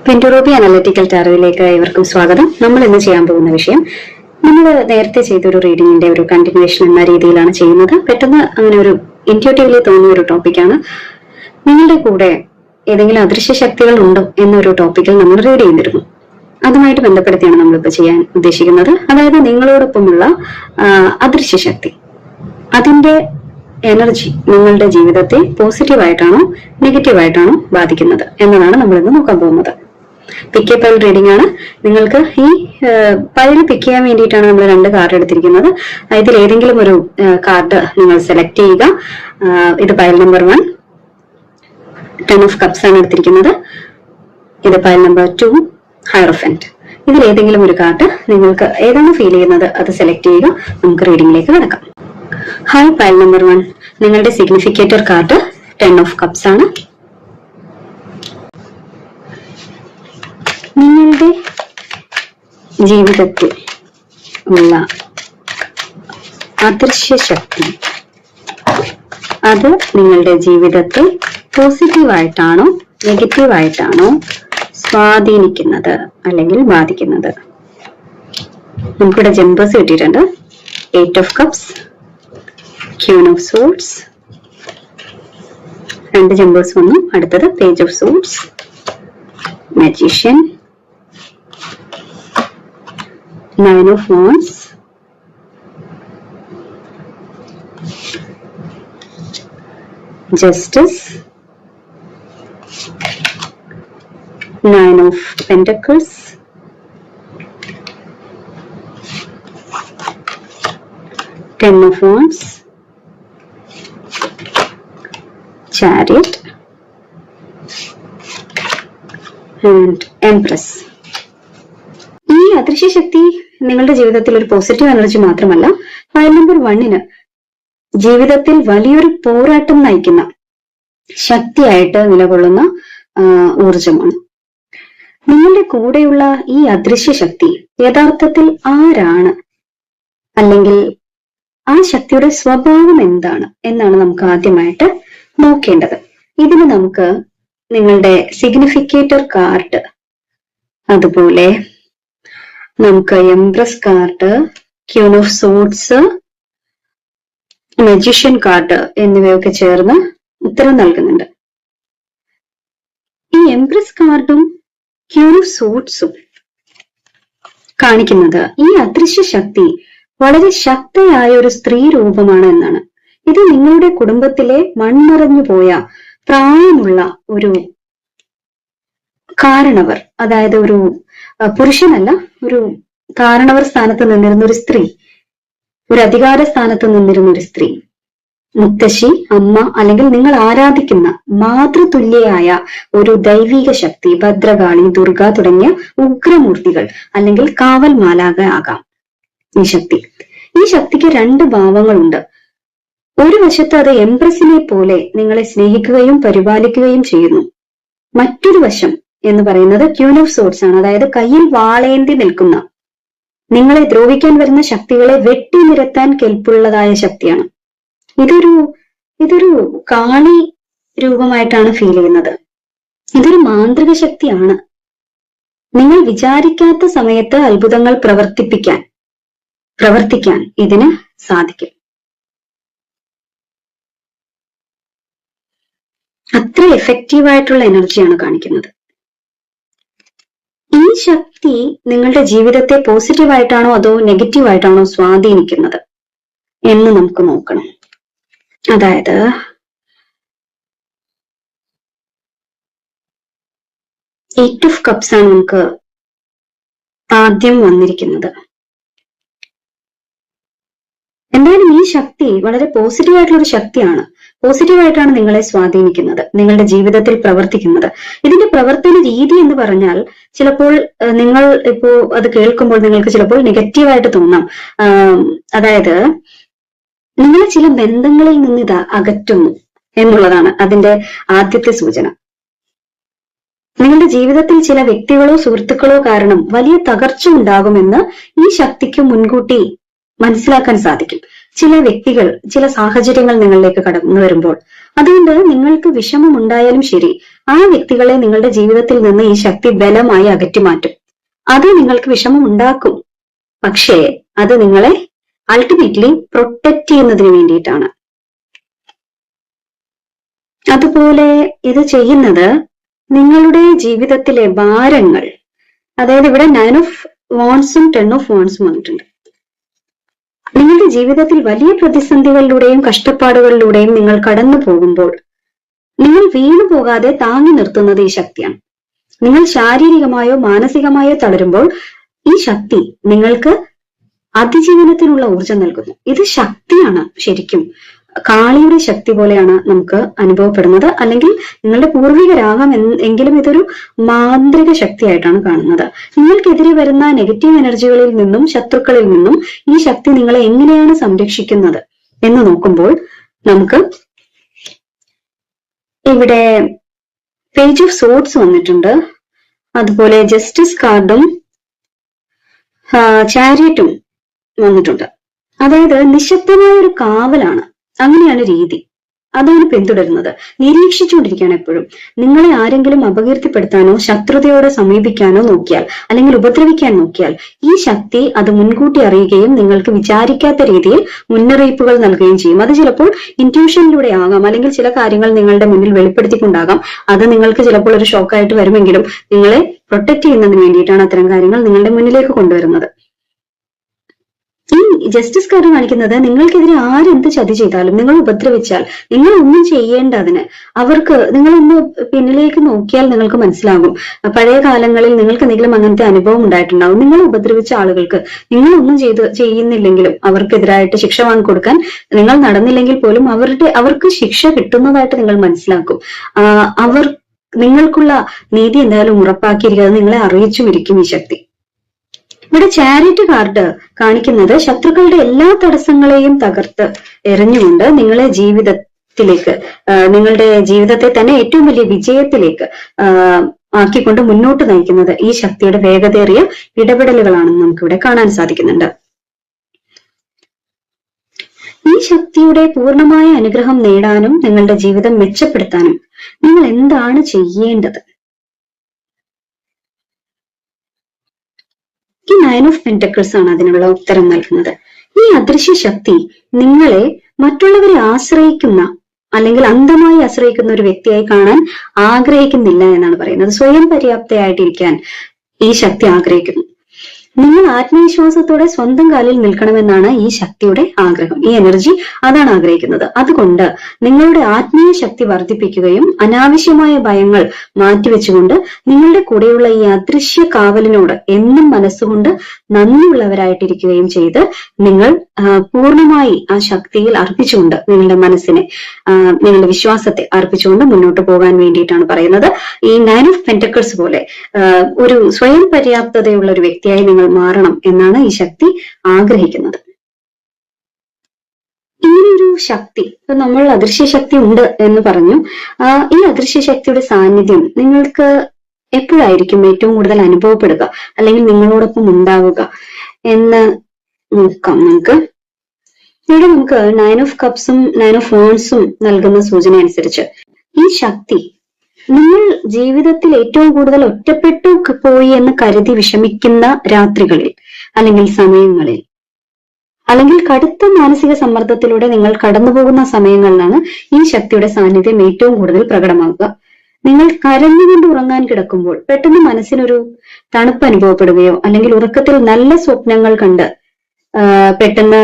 പിന്റുറോബി analytical ടാരോയിലേക്ക് ഏവർക്കും സ്വാഗതം. നമ്മൾ ഇന്ന് ചെയ്യാൻ പോകുന്ന വിഷയം നമ്മൾ നേരത്തെ ചെയ്തൊരു റീഡിങ്ങിന്റെ ഒരു കണ്ടിന്യൂവേഷൻ എന്ന രീതിയിലാണ് ചെയ്യുന്നത്. പെട്ടെന്ന് അങ്ങനെ ഒരു ഇൻറ്റ്യൂട്ടീവ്ലി തോന്നിയ ഒരു ടോപ്പിക്കാണ്. നിങ്ങളുടെ കൂടെ ഏതെങ്കിലും അദൃശ്യ ശക്തികൾ ഉണ്ടോ എന്നൊരു ടോപ്പിക്കിൽ നമ്മൾ റീഡ് ചെയ്തിരുന്നു. അതുമായിട്ട് ബന്ധപ്പെടുത്തിയാണ് നമ്മളിപ്പോൾ ചെയ്യാൻ ഉദ്ദേശിക്കുന്നത്. അതായത് നിങ്ങളോടൊപ്പമുള്ള അദൃശ്യ ശക്തി, അതിന്റെ എനർജി നിങ്ങളുടെ ജീവിതത്തെ പോസിറ്റീവായിട്ടാണോ നെഗറ്റീവായിട്ടാണോ ബാധിക്കുന്നത് എന്നതാണ് നമ്മൾ ഇന്ന് നോക്കാൻ പോകുന്നത്. പിക്ക് എ പൈൽ റീഡിംഗ് ആണ്. നിങ്ങൾക്ക് ഈ പൈൽ പിക്ക് ചെയ്യാൻ വേണ്ടിയിട്ടാണ് നമ്മൾ രണ്ട് കാർഡ് എടുത്തിരിക്കുന്നത്. ഇതിൽ ഏതെങ്കിലും ഒരു കാർഡ് നിങ്ങൾ സെലക്ട് ചെയ്യുക. ഇത് പൈൽ നമ്പർ 1, 10 ഓഫ് കപ്സ് ആണ് എടുത്തിരിക്കുന്നത്. ഇത് പൈൽ നമ്പർ 2, ഹയറോഫന്റ്. ഇതിൽ ഏതെങ്കിലും ഒരു കാർഡ് നിങ്ങൾക്ക് ഏതാണ് ഫീൽ ചെയ്യുന്നത് അത് സെലക്ട് ചെയ്യുക. നമുക്ക് റീഡിംഗിലേക്ക് കിടക്കാം. ഹായ് പൈൽ നമ്പർ 1, നിങ്ങളുടെ സിഗ്നിഫിക്കേറ്റർ കാർഡ് 10 ഓഫ് കപ്സ് ആണ്. നിങ്ങളുടെ ജീവിതത്തിൽ ഉള്ള അദൃശ്യ ശക്തി, അത് നിങ്ങളുടെ ജീവിതത്തെ പോസിറ്റീവായിട്ടാണോ നെഗറ്റീവായിട്ടാണോ സ്വാധീനിക്കുന്നത് അല്ലെങ്കിൽ ബാധിക്കുന്നത്? നമുക്കിവിടെ ജമ്പേഴ്സ് കിട്ടിയിട്ടുണ്ട്. 8 of cups, queen of swords, 2 jumpers വന്നു. അടുത്തത് page of swords, magician, 9 of wands, justice, 9 of pentacles, 10 of wands, chariot and empress. ഈ അദൃശ്യ ശക്തി നിങ്ങളുടെ ജീവിതത്തിൽ ഒരു പോസിറ്റീവ് എനർജി മാത്രമല്ല, ഫയൽ നമ്പർ 1 ജീവിതത്തിൽ വലിയൊരു പോരാട്ടം നയിക്കുന്ന ശക്തിയായിട്ട് നിലകൊള്ളുന്ന ഊർജമാണ്. നിങ്ങളുടെ കൂടെയുള്ള ഈ അദൃശ്യ ശക്തി യഥാർത്ഥത്തിൽ ആരാണ്, അല്ലെങ്കിൽ ആ ശക്തിയുടെ സ്വഭാവം എന്താണ് എന്നാണ് നമുക്ക് ആദ്യമായിട്ട് നോക്കേണ്ടത്. ഇതിന് നമുക്ക് നിങ്ങളുടെ സിഗ്നിഫിക്കേറ്റർ കാർഡ്, അതുപോലെ നമുക്ക് empress card, queen of swords, magician card എന്നിവയൊക്കെ ചേർന്ന് ഉത്തരം നൽകുന്നുണ്ട്. ഈ എംപ്രസ് കാർഡും ക്യൂൻ ഓഫ് സോർഡ്സും കാണിക്കുന്നത് ഈ അദൃശ്യ ശക്തി വളരെ ശക്തയായ ഒരു സ്ത്രീ രൂപമാണ് എന്നാണ്. ഇത് നിങ്ങളുടെ കുടുംബത്തിലെ മൺമറഞ്ഞു പോയ പ്രായമുള്ള ഒരു കാരണവർ, അതായത് ഒരു പുരുഷനല്ല, ഒരു കാരണവർ സ്ഥാനത്ത് നിന്നിരുന്ന ഒരു സ്ത്രീ, ഒരു അധികാര സ്ഥാനത്ത് നിന്നിരുന്ന ഒരു സ്ത്രീ, മുത്തശ്ശി, അമ്മ, അല്ലെങ്കിൽ നിങ്ങൾ ആരാധിക്കുന്ന മാതൃതുല്യയായ ഒരു ദൈവിക ശക്തി, ഭദ്രകാളി, ദുർഗ തുടങ്ങിയ ഉഗ്രമൂർത്തികൾ അല്ലെങ്കിൽ കാവൽ മാലാഖ ആകാം ഈ ശക്തി. ഈ ശക്തിക്ക് 2 ഭാവങ്ങളുണ്ട്. ഒരു വശത്ത് അത് എംപ്രസിനെ പോലെ നിങ്ങളെ സ്നേഹിക്കുകയും പരിപാലിക്കുകയും ചെയ്യുന്നു. മറ്റൊരു വശം എന്ന് പറയുന്നത് ക്യൂൻ ഓഫ് സോർഡ്സ് ആണ്. അതായത് കയ്യിൽ വാളേന്തി നിൽക്കുന്ന, നിങ്ങളെ ദ്രോഹിക്കാൻ വരുന്ന ശക്തികളെ വെട്ടി നിരത്താൻ കെൽപ്പുള്ളതായ ശക്തിയാണ്. ഇതൊരു കാളി രൂപമായിട്ടാണ് ഫീൽ ചെയ്യുന്നത്. ഇതൊരു മാന്ത്രിക ശക്തിയാണ്. നിങ്ങൾ വിചാരിക്കാത്ത സമയത്ത് അത്ഭുതങ്ങൾ പ്രവർത്തിക്കാൻ ഇതിന് സാധിക്കും. അത്ര എഫക്റ്റീവായിട്ടുള്ള എനർജിയാണ് കാണിക്കുന്നത്. ഈ ശക്തി നിങ്ങളുടെ ജീവിതത്തെ പോസിറ്റീവായിട്ടാണോ അതോ നെഗറ്റീവായിട്ടാണോ സ്വാധീനിക്കുന്നത് എന്ന് നമുക്ക് നോക്കണം. അതായത് എയ്റ്റ് ഓഫ് കപ്സ് ആണ് നമുക്ക് ആദ്യം വന്നിരിക്കുന്നത്. എന്തായാലും ഈ ശക്തി വളരെ പോസിറ്റീവായിട്ടുള്ള ഒരു ശക്തിയാണ്. പോസിറ്റീവായിട്ടാണ് നിങ്ങളെ സ്വാധീനിക്കുന്നത്, നിങ്ങളുടെ ജീവിതത്തിൽ പ്രവർത്തിക്കുന്നത്. ഇതിന്റെ പ്രവർത്തന രീതി എന്ന് പറഞ്ഞാൽ ചിലപ്പോൾ നിങ്ങൾ ഇപ്പോ അത് കേൾക്കുമ്പോൾ നിങ്ങൾക്ക് ചിലപ്പോൾ നെഗറ്റീവായിട്ട് തോന്നാം. അതായത് നിങ്ങൾ ചില ബന്ധങ്ങളിൽ നിന്ന് ഇത് അകറ്റുന്നു എന്നുള്ളതാണ് അതിന്റെ ആദ്യത്തെ സൂചന. നിങ്ങളുടെ ജീവിതത്തിൽ ചില വ്യക്തികളോ സുഹൃത്തുക്കളോ കാരണം വലിയ തകർച്ച ഉണ്ടാകുമെന്ന് ഈ ശക്തിക്ക് മുൻകൂട്ടി മനസ്സിലാക്കാൻ സാധിക്കും. ചില വ്യക്തികൾ, ചില സാഹചര്യങ്ങൾ നിങ്ങളിലേക്ക് കടന്നു വരുമ്പോൾ, അതുകൊണ്ട് നിങ്ങൾക്ക് വിഷമം ഉണ്ടായാലും ശരി, ആ വ്യക്തികളെ നിങ്ങളുടെ ജീവിതത്തിൽ നിന്ന് ഈ ശക്തി ബലമായി അകറ്റി മാറ്റും. അത് നിങ്ങൾക്ക് വിഷമം ഉണ്ടാക്കും, പക്ഷേ അത് നിങ്ങളെ അൾട്ടിമേറ്റ്ലി പ്രൊട്ടക്ട് ചെയ്യുന്നതിന് വേണ്ടിയിട്ടാണ്. അതുപോലെ ഇത് ചെയ്യുന്നത് നിങ്ങളുടെ ജീവിതത്തിലെ ഭാരങ്ങൾ, അതായത് ഇവിടെ 9 of Wands-ഉം 10 of Wands-ഉം വന്നിട്ടുണ്ട്. നിങ്ങളുടെ ജീവിതത്തിൽ വലിയ പ്രതിസന്ധികളിലൂടെയും കഷ്ടപ്പാടുകളിലൂടെയും നിങ്ങൾ കടന്നു പോകുമ്പോൾ നിങ്ങൾ വീണു പോകാതെ താങ്ങി നിർത്തുന്നത് ഈ ശക്തിയാണ്. നിങ്ങൾ ശാരീരികമായോ മാനസികമായോ തളരുമ്പോൾ ഈ ശക്തി നിങ്ങൾക്ക് അതിജീവനത്തിനുള്ള ഊർജം നൽകുന്നു. ഇത് ശക്തിയാണ്, ശരിക്കും കാളിയുടെ ശക്തി പോലെയാണ് നമുക്ക് അനുഭവപ്പെടുന്നത്. അല്ലെങ്കിൽ നിങ്ങളുടെ പൂർവികരാകാം, എങ്കിലും ഇതൊരു മാന്ത്രിക ശക്തിയായിട്ടാണ് കാണുന്നത്. നിങ്ങൾക്കെതിരെ വരുന്ന നെഗറ്റീവ് എനർജികളിൽ നിന്നും ശത്രുക്കളിൽ നിന്നും ഈ ശക്തി നിങ്ങളെ എങ്ങനെയാണ് സംരക്ഷിക്കുന്നത് എന്ന് നോക്കുമ്പോൾ നമുക്ക് ഇവിടെ പേജ് ഓഫ് സോർഡ്സ് വന്നിട്ടുണ്ട്. അതുപോലെ ജസ്റ്റിസ് കാർഡും ചാരിയറ്റും വന്നിട്ടുണ്ട്. അതായത് നിശബ്ദമായ ഒരു കാവലാണ്, അങ്ങനെയാണ് രീതി. അതാണ് പിന്തുടരുന്നത്. നിരീക്ഷിച്ചുകൊണ്ടിരിക്കുകയാണ് എപ്പോഴും. നിങ്ങളെ ആരെങ്കിലും അപകീർത്തിപ്പെടുത്താനോ ശത്രുതയോടെ സമീപിക്കാനോ നോക്കിയാൽ, അല്ലെങ്കിൽ ഉപദ്രവിക്കാൻ നോക്കിയാൽ, ഈ ശക്തി അത് മുൻകൂട്ടി അറിയുകയും നിങ്ങൾക്ക് വിചാരിക്കാത്ത രീതിയിൽ മുന്നറിയിപ്പുകൾ നൽകുകയും ചെയ്യും. അത് ചിലപ്പോൾ ഇൻറ്റ്യൂഷനിലൂടെ ആകാം, അല്ലെങ്കിൽ ചില കാര്യങ്ങൾ നിങ്ങളുടെ മുന്നിൽ വെളിപ്പെടുത്തിക്കൊണ്ടാകാം. അത് നിങ്ങൾക്ക് ചിലപ്പോൾ ഒരു ഷോക്കായിട്ട് വരുമെങ്കിലും നിങ്ങളെ പ്രൊട്ടക്ട് ചെയ്യുന്നതിന് വേണ്ടിയിട്ടാണ് അത്തരം കാര്യങ്ങൾ നിങ്ങളുടെ മുന്നിലേക്ക് കൊണ്ടുവരുന്നത്. ഈ ജസ്റ്റിസ് കാർഡ് കാണിക്കുന്നത് നിങ്ങൾക്കെതിരെ ആരെന്ത് ചതി ചെയ്താലും, നിങ്ങൾ ഉപദ്രവിച്ചാൽ, നിങ്ങൾ ഒന്നും ചെയ്യേണ്ട അതിന്. അവർക്ക് നിങ്ങളൊന്ന് പിന്നിലേക്ക് നോക്കിയാൽ നിങ്ങൾക്ക് മനസ്സിലാകും. പഴയ കാലങ്ങളിൽ നിങ്ങൾക്ക് എന്തെങ്കിലും അങ്ങനത്തെ അനുഭവം ഉണ്ടായിട്ടുണ്ടാവും. നിങ്ങൾ ഉപദ്രവിച്ച ആളുകൾക്ക് നിങ്ങളൊന്നും ചെയ്യുന്നില്ലെങ്കിലും അവർക്കെതിരായിട്ട് ശിക്ഷ വാങ്ങിക്കൊടുക്കാൻ നിങ്ങൾ നടന്നില്ലെങ്കിൽ പോലും അവർക്ക് ശിക്ഷ കിട്ടുന്നതായിട്ട് നിങ്ങൾ മനസ്സിലാക്കും. നിങ്ങൾക്കുള്ള നീതി എന്തായാലും ഉറപ്പാക്കിയിരിക്കുന്നത് നിങ്ങളെ അറിയിച്ചുമിരിക്കും ഈ ശക്തി. ഇവിടെ ചാരിറ്റി കാർഡ് കാണിക്കുന്നത് ശത്രുക്കളുടെ എല്ലാ തടസ്സങ്ങളെയും തകർത്ത് എറിഞ്ഞുകൊണ്ട് നിങ്ങളെ ജീവിതത്തിലേക്ക്, നിങ്ങളുടെ ജീവിതത്തെ തന്നെ ഏറ്റവും വലിയ വിജയത്തിലേക്ക് ആക്കിക്കൊണ്ട് മുന്നോട്ട് നയിക്കുന്നത് ഈ ശക്തിയുടെ വേഗതയേറിയ ഇടപെടലുകളാണെന്ന് നമുക്കിവിടെ കാണാൻ സാധിക്കുന്നുണ്ട്. ഈ ശക്തിയുടെ പൂർണ്ണമായ അനുഗ്രഹം നേടാനും നിങ്ങളുടെ ജീവിതം മെച്ചപ്പെടുത്താനും നിങ്ങൾ എന്താണ് ചെയ്യേണ്ടത്? ഈ 9 of Pentacles ആണ് അതിനുള്ള ഉത്തരം നൽകുന്നത്. ഈ അദൃശ്യ ശക്തി നിങ്ങളെ മറ്റുള്ളവരെ ആശ്രയിക്കുന്ന, അല്ലെങ്കിൽ അന്ധമായി ആശ്രയിക്കുന്ന ഒരു വ്യക്തിയായി കാണാൻ ആഗ്രഹിക്കുന്നില്ല എന്നാണ് പറയുന്നത്. സ്വയം പര്യാപ്തയായിട്ടിരിക്കാൻ ഈ ശക്തി ആഗ്രഹിക്കുന്നു. നിങ്ങൾ ആത്മവിശ്വാസത്തോടെ സ്വന്തം കാലിൽ നിൽക്കണമെന്നാണ് ഈ ശക്തിയുടെ ആഗ്രഹം. ഈ എനർജി അതാണ് ആഗ്രഹിക്കുന്നത്. അതുകൊണ്ട് നിങ്ങളുടെ ആത്മീയ ശക്തി വർദ്ധിപ്പിക്കുകയും അനാവശ്യമായ ഭയങ്ങൾ മാറ്റിവെച്ചുകൊണ്ട് നിങ്ങളുടെ കൂടെയുള്ള ഈ അദൃശ്യ കാവലിനോട് എന്നും മനസ്സുകൊണ്ട് നന്ദിയുള്ളവരായിട്ടിരിക്കുകയും ചെയ്ത് നിങ്ങൾ പൂർണ്ണമായി ആ ശക്തിയിൽ അർപ്പിച്ചുകൊണ്ട് നിങ്ങളുടെ മനസ്സിനെ, നിങ്ങളുടെ വിശ്വാസത്തെ അർപ്പിച്ചുകൊണ്ട് മുന്നോട്ട് പോകാൻ വേണ്ടിയിട്ടാണ് പറയുന്നത്. ഈ 9 of Pentacles പോലെ ഒരു സ്വയം പര്യാപ്തതയുള്ള ഒരു വ്യക്തിയായി നിങ്ങൾ മാറണം എന്നാണ് ഈ ശക്തി ആഗ്രഹിക്കുന്നത്. ഇങ്ങനെയൊരു ശക്തി, ഇപ്പൊ നമ്മൾ അദൃശ്യ ശക്തി ഉണ്ട് എന്ന് പറഞ്ഞു. ഈ അദൃശ്യ ശക്തിയുടെ സാന്നിധ്യം നിങ്ങൾക്ക് എപ്പോഴായിരിക്കും ഏറ്റവും കൂടുതൽ അനുഭവപ്പെടുക, അല്ലെങ്കിൽ നിങ്ങളോടൊപ്പം ഉണ്ടാവുക എന്ന് നോക്കാം നമുക്ക്. ഇവിടെ നമുക്ക് 9 of Cups-ഉം 9 of Wands-ഉം നൽകുന്ന സൂചന അനുസരിച്ച് ഈ ശക്തി നിങ്ങൾ ജീവിതത്തിൽ ഏറ്റവും കൂടുതൽ ഒറ്റപ്പെട്ടു പോയി എന്ന് കരുതി വിഷമിക്കുന്ന രാത്രികളിൽ, അല്ലെങ്കിൽ സമയങ്ങളിൽ, അല്ലെങ്കിൽ കടുത്ത മാനസിക സമ്മർദ്ദത്തിലൂടെ നിങ്ങൾ കടന്നു പോകുന്ന സമയങ്ങളിലാണ് ഈ ശക്തിയുടെ സാന്നിധ്യം ഏറ്റവും കൂടുതൽ പ്രകടമാകുക. നിങ്ങൾ കരഞ്ഞുകൊണ്ട് ഉറങ്ങാൻ കിടക്കുമ്പോൾ പെട്ടെന്ന് മനസ്സിനൊരു തണുപ്പ് അനുഭവപ്പെടുകയോ, അല്ലെങ്കിൽ ഉറക്കത്തിൽ നല്ല സ്വപ്നങ്ങൾ കണ്ട് പെട്ടെന്ന്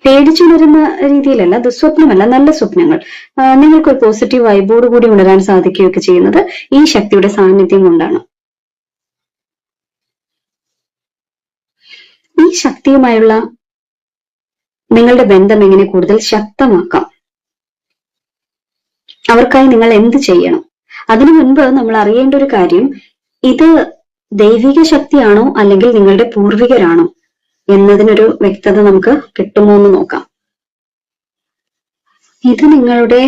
പേടിച്ചുണരുന്ന രീതിയിലല്ല, ദുസ്വപ്നമല്ല, നല്ല സ്വപ്നങ്ങൾ, നിങ്ങൾക്കൊരു പോസിറ്റീവ് വൈബോട് കൂടി ഉണരാൻ സാധിക്കുകയൊക്കെ ചെയ്യുന്നത് ഈ ശക്തിയുടെ സാന്നിധ്യം കൊണ്ടാണ്. ഈ ശക്തിയുമായുള്ള നിങ്ങളുടെ ബന്ധം എങ്ങനെ കൂടുതൽ ശക്തമാക്കാം, അവർക്കായി നിങ്ങൾ എന്ത് ചെയ്യണം? അതിനു മുൻപ് നമ്മൾ അറിയേണ്ട ഒരു കാര്യം, ഇത് ദൈവിക ശക്തിയാണോ അല്ലെങ്കിൽ നിങ്ങളുടെ പൂർവികരാണോ എന്നതിനൊരു വ്യക്തത നമുക്ക് കിട്ടുമോ എന്ന് നോക്കാം. ഇത് നിങ്ങളുടെ